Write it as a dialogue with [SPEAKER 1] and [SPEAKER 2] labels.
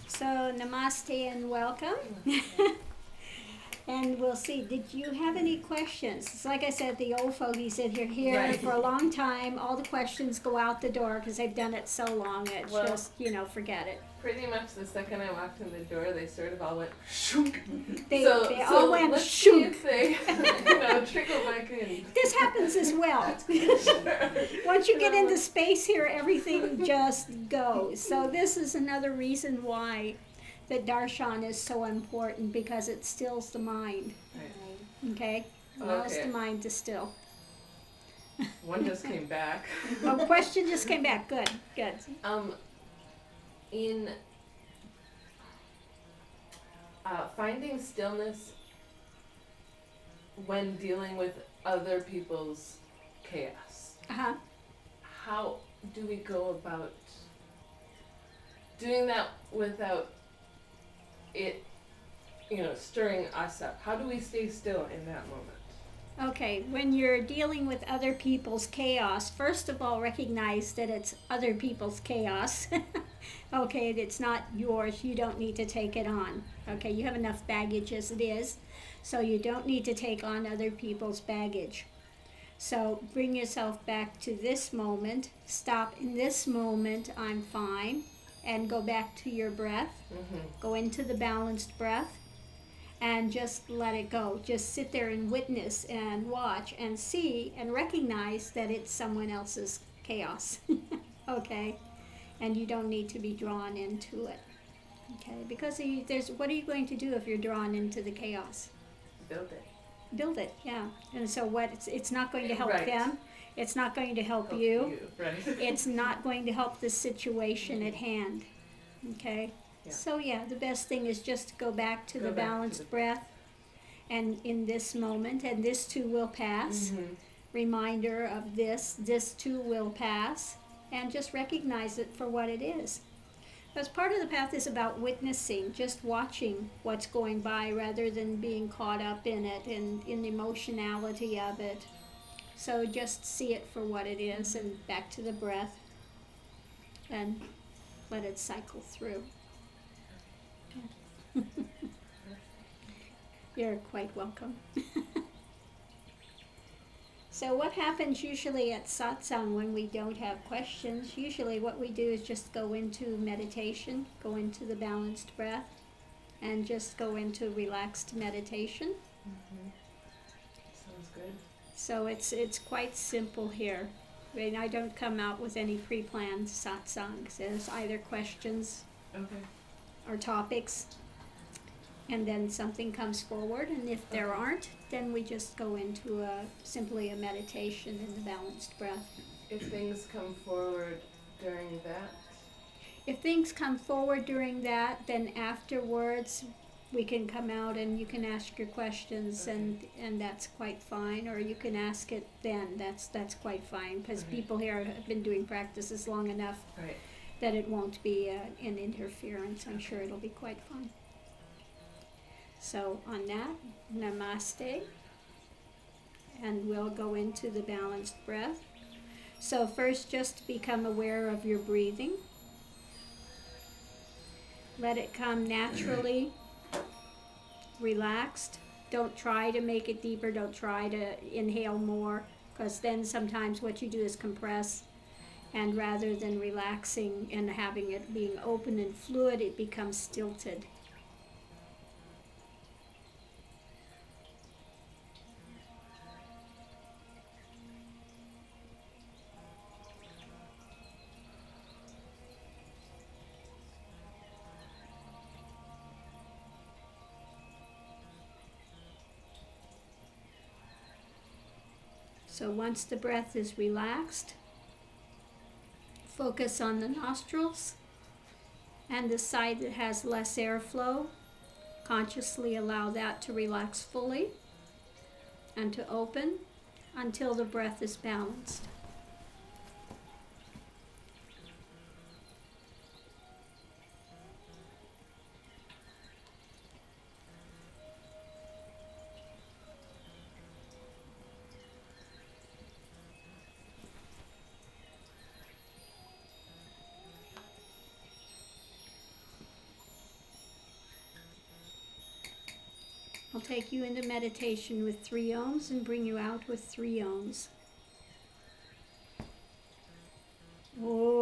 [SPEAKER 1] So, namaste and welcome. And we'll see, did you have any questions? It's like I said, the old fogies that are here
[SPEAKER 2] Right.
[SPEAKER 1] for a long time, all the questions go out the door because they've done it so long, it's
[SPEAKER 2] Well,
[SPEAKER 1] just, forget it.
[SPEAKER 2] Pretty much the second I walked in the door, they sort of all went shook.
[SPEAKER 1] They all went
[SPEAKER 2] let's
[SPEAKER 1] shook.
[SPEAKER 2] see if they, trickle back in.
[SPEAKER 1] This happens as well. Once you get into space here, everything just goes. So this is another reason why that darshan is so important, because it stills the mind.
[SPEAKER 2] Right.
[SPEAKER 1] Okay? Allows the mind to still.
[SPEAKER 2] One just came back.
[SPEAKER 1] Oh, question just came back. Good, good.
[SPEAKER 2] In finding stillness when dealing with other people's chaos, how do we go about doing that without it, stirring us up? How do we stay still in that moment?
[SPEAKER 1] Okay, when you're dealing with other people's chaos, first of all, recognize that it's other people's chaos. Okay, it's not yours. You don't need to take it on. Okay, you have enough baggage as it is, so you don't need to take on other people's baggage. So bring yourself back to this moment. Stop in this moment, I'm fine, and go back to your breath. Go into the balanced breath. And just let it go. Just sit there and witness and watch and see and recognize that it's someone else's chaos. Okay? And you don't need to be drawn into it. Okay? Because what are you going to do if you're drawn into the chaos?
[SPEAKER 2] Build it.
[SPEAKER 1] Build it, yeah. And so it's not going to help
[SPEAKER 2] Right.
[SPEAKER 1] them. It's not going to help you.
[SPEAKER 2] Right.
[SPEAKER 1] It's not going to help the situation at hand. Okay?
[SPEAKER 2] Yeah.
[SPEAKER 1] So the best thing is just to go back to the balanced breath, and in this moment, and this too will pass. Reminder of this too will pass, and just recognize it for what it is. Because part of the path is about witnessing, just watching what's going by rather than being caught up in it and in the emotionality of it. So just see it for what it is, and back to the breath, and let it cycle through. You're quite welcome. So what happens usually at satsang when we don't have questions? Usually what we do is just go into meditation, go into the balanced breath, and just go into relaxed meditation.
[SPEAKER 2] Sounds good.
[SPEAKER 1] So it's quite simple here. I mean, I don't come out with any pre-planned satsangs. There's either questions or topics, and then something comes forward, and if there aren't, then we just go into simply a meditation in the balanced breath.
[SPEAKER 2] If things come forward during that?
[SPEAKER 1] If things come forward during that, then afterwards we can come out and you can ask your questions, and that's quite fine, or you can ask it then. That's quite fine, because people here have been doing practices long enough that it won't be an interference. I'm sure it'll be quite fine. So on that, namaste, and we'll go into the balanced breath. So first, just become aware of your breathing. Let it come naturally, relaxed. Don't try to make it deeper. Don't try to inhale more, because then sometimes what you do is compress, and rather than relaxing and having it being open and fluid, it becomes stilted. So once the breath is relaxed, focus on the nostrils and the side that has less airflow. Consciously allow that to relax fully and to open until the breath is balanced. I'll take you into meditation with 3 ohms and bring you out with 3 ohms. Om.